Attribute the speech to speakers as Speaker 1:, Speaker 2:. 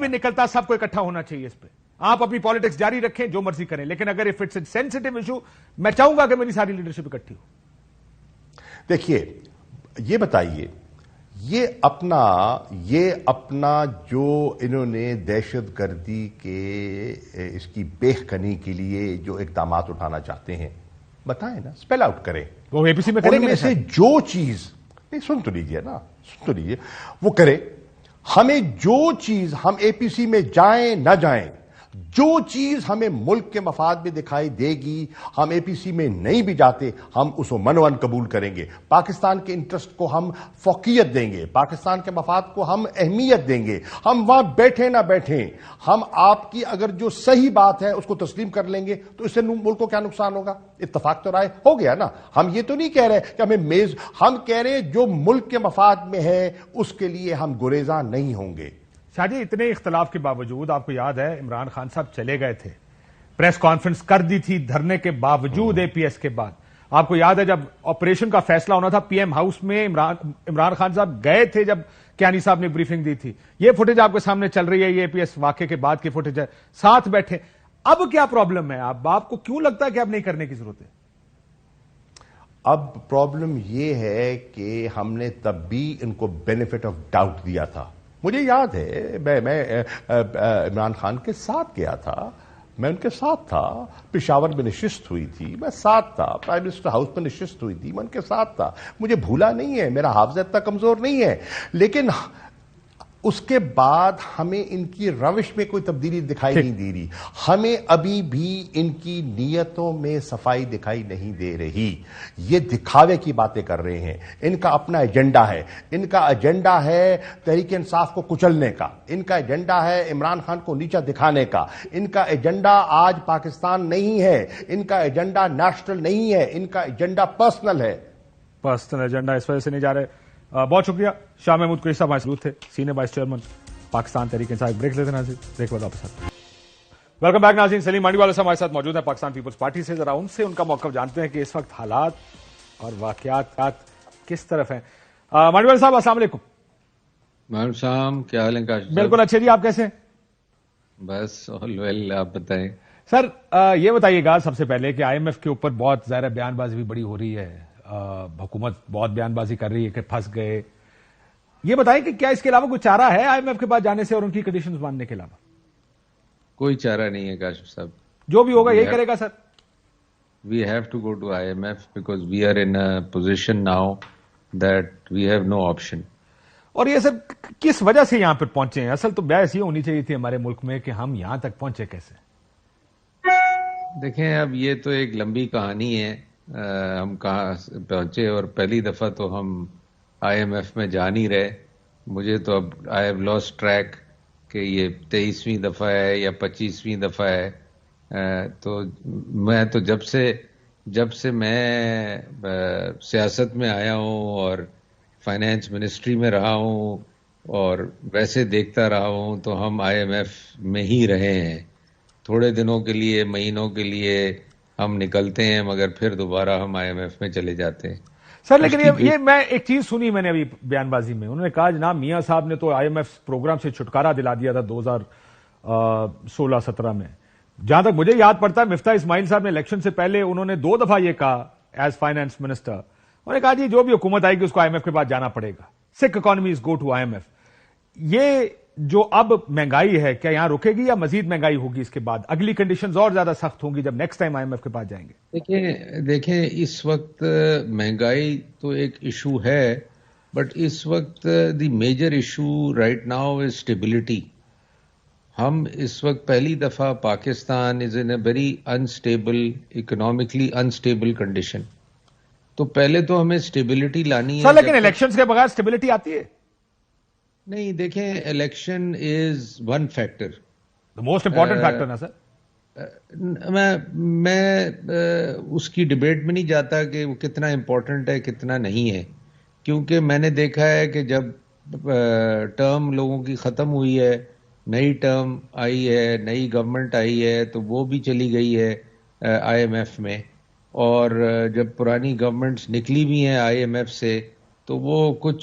Speaker 1: بھی نکلتا سب کو اکٹھا ہونا چاہیے اس پہ. آپ اپنی پالیٹکس جاری رکھیں, جو مرضی کریں, لیکن اگر if it's a sensitive issue, میں چاہوں گا کہ میری ساری لیڈرشپ اکٹھی ہو.
Speaker 2: دیکھیے, یہ بتائیے, یہ اپنا جو انہوں نے دہشت گردی کے اس کی بیخ کنی کے لیے جو اقدامات اٹھانا چاہتے ہیں, بتائیں نا, اسپیل آؤٹ کریں.
Speaker 1: وہ اے پی سی میں کریں
Speaker 2: ان میں سے جو چیز, نہیں سن تو لیجیے نا, سن تو لیجیے, وہ کرے. ہمیں جو چیز, ہم اے پی سی میں جائیں نہ جائیں, جو چیز ہمیں ملک کے مفاد میں دکھائی دے گی, ہم اے پی سی میں نہیں بھی جاتے, ہم اس کو منوان قبول کریں گے. پاکستان کے انٹرسٹ کو ہم فوقیت دیں گے, پاکستان کے مفاد کو ہم اہمیت دیں گے. ہم وہاں بیٹھیں نہ بیٹھیں, ہم آپ کی اگر جو صحیح بات ہے اس کو تسلیم کر لیں گے, تو اس سے ملک کو کیا نقصان ہوگا؟ اتفاق تو رائے ہو گیا نا. ہم یہ تو نہیں کہہ رہے کہ ہمیں ہم کہہ رہے جو ملک کے مفاد میں ہے اس کے لیے ہم گریزاں نہیں ہوں گے.
Speaker 1: شاہ جی, اتنے اختلاف کے باوجود آپ کو یاد ہے عمران خان صاحب چلے گئے تھے, پریس کانفرنس کر دی تھی دھرنے کے باوجود اے پی ایس کے بعد. آپ کو یاد ہے جب آپریشن کا فیصلہ ہونا تھا پی ایم ہاؤس میں, عمران خان صاحب گئے تھے جب کیانی صاحب نے بریفنگ دی تھی. یہ فوٹیج آپ کے سامنے چل رہی ہے, یہ اے پی ایس واقعے کے بعد کی فوٹیج ہے, ساتھ بیٹھے. اب کیا پرابلم ہے؟ آپ کو کیوں لگتا ہے کہ اب نہیں کرنے کی ضرورت ہے؟
Speaker 2: اب پرابلم یہ ہے کہ ہم نے تب بھی ان کو بینیفٹ آف ڈاؤٹ دیا تھا. مجھے یاد ہے میں عمران خان کے ساتھ گیا تھا, میں ان کے ساتھ تھا, پشاور میں نشست ہوئی تھی, میں ساتھ تھا, پرائم منسٹر ہاؤس میں نشست ہوئی تھی, میں ان کے ساتھ تھا. مجھے بھولا نہیں ہے, میرا حافظہ اتنا کمزور نہیں ہے. لیکن اس کے بعد ہمیں ان کی روش میں کوئی تبدیلی دکھائی نہیں دے رہی. ہمیں ابھی بھی ان کی نیتوں میں صفائی دکھائی نہیں دے رہی. یہ دکھاوے کی باتیں کر رہے ہیں. ان کا اپنا ایجنڈا ہے. ان کا ایجنڈا ہے تحریک انصاف کو کچلنے کا. ان کا ایجنڈا ہے عمران خان کو نیچا دکھانے کا. ان کا ایجنڈا آج پاکستان نہیں ہے. ان کا ایجنڈا نیشنل نہیں ہے. ان کا ایجنڈا پرسنل ہے.
Speaker 1: پرسنل ایجنڈا اس وجہ سے نہیں جا رہے. بہت شکریہ. شاہ محمود قریشی صاحب ہمارے ساتھ تھے, senior vice chairman Pakistan Tehreek Insaf. Break لیتے ہیں ناظرین, بریک بعد واپس آتے ہیں. ویلکم بیک ناظرین. سلیم مانڈی والے صاحب ہمارے ساتھ موجود ہیں پاکستان پیپلز پارٹی سے. ذرا ان سے ان کا موقف جانتے ہیں کہ اس وقت حالات اور واقعات کس طرف ہیں. مانڈی والے صاحب السلام علیکم.
Speaker 3: وعلیکم السلام, کیا حال ہے کاشف صاحب؟
Speaker 1: بالکل اچھے جی, آپ کیسے ہیں؟
Speaker 3: بس آل ویل, آپ بتائیں.
Speaker 1: سر یہ بتائیے گا سب سے پہلے کہ آئی ایم ایف کے اوپر بہت ظاہر بیان بازی بھی بڑی ہو رہی ہے, حکومت بہت بیان بازی کر رہی ہے کہ پھنس گئے. یہ بتائیں کہ کیا اس کے علاوہ کوئی چارہ ہے آئی ایم ایف کے پاس جانے سے اور ان کی کنڈیشنز ماننے کے علاوہ؟
Speaker 3: کوئی چارہ نہیں ہے کاشف صاحب.
Speaker 1: جو بھی ہوگا یہی کرے گا sir.
Speaker 3: We have to go to I M F because we are in a position now that we have no option.
Speaker 1: اور یہ سر کس وجہ سے یہاں پہ پہنچے ہیں؟ اصل تو بحث یہ ہونی چاہیے تھی ہمارے ملک میں کہ ہم یہاں تک پہنچے کیسے.
Speaker 3: دیکھیں, اب یہ تو ایک لمبی کہانی ہے, ہم کہاں پہنچے, اور پہلی دفعہ تو ہم آئی ایم ایف میں جا نہیں رہے. مجھے تو اب آئی ہیو لاسٹ ٹریک کہ یہ 23ویں دفعہ ہے یا 25ویں دفعہ ہے. تو میں تو جب سے میں سیاست میں آیا ہوں اور فائنانس منسٹری میں رہا ہوں اور ویسے دیکھتا رہا ہوں, تو ہم آئی ایم ایف میں ہی رہے ہیں. تھوڑے دنوں کے لیے, مہینوں کے لیے ہم نکلتے ہیں, مگر پھر دوبارہ ہم آئی ایم ایف میں چلے جاتے ہیں.
Speaker 1: سر لیکن یہ میں ایک چیز سنی میں نے ابھی بیان بازی میں, انہوں نے کہا جناب میاں صاحب نے تو آئی ایم ایف پروگرام سے چھٹکارا دلا دیا تھا 2016-17 میں. جہاں تک مجھے یاد پڑتا ہے مفتاح اسماعیل صاحب نے الیکشن سے پہلے انہوں نے 2 دفعہ یہ کہا ایز فائنانس منسٹر, انہوں نے کہا جی جو بھی حکومت آئے گی اس کو آئی ایم ایف کے پاس جانا پڑے گا. Such economies go to I M F. یہ جو اب مہنگائی ہے کیا یہاں رکے گی یا مزید مہنگائی ہوگی اس کے بعد؟ اگلی کنڈیشنز اور زیادہ سخت ہوں گی جب next time I M F کے پاس جائیں گے.
Speaker 3: دیکھیں اس وقت مہنگائی تو ایک ایشو ہے, بٹ اس وقت the major issue right now is stability. ہم اس وقت پہلی دفعہ Pakistan is in a very unstable, economically unstable condition. تو پہلے تو ہمیں اسٹیبلٹی لانی ہے.
Speaker 1: لیکن الیکشنز کے بغیر اسٹیبلٹی آتی ہے
Speaker 3: نہیں. دیکھیں, election is one factor,
Speaker 1: most important factor نا سر.
Speaker 3: میں اس کی ڈبیٹ میں نہیں جاتا کہ وہ کتنا امپورٹنٹ ہے کتنا نہیں ہے, کیونکہ میں نے دیکھا ہے کہ جب ٹرم لوگوں کی ختم ہوئی ہے, نئی ٹرم آئی ہے, نئی گورنمنٹ آئی ہے, تو وہ بھی چلی گئی ہے آئی ایم ایف میں, اور جب پرانی گورنمنٹس نکلی بھی ہیں آئی ایم ایف سے تو وہ کچھ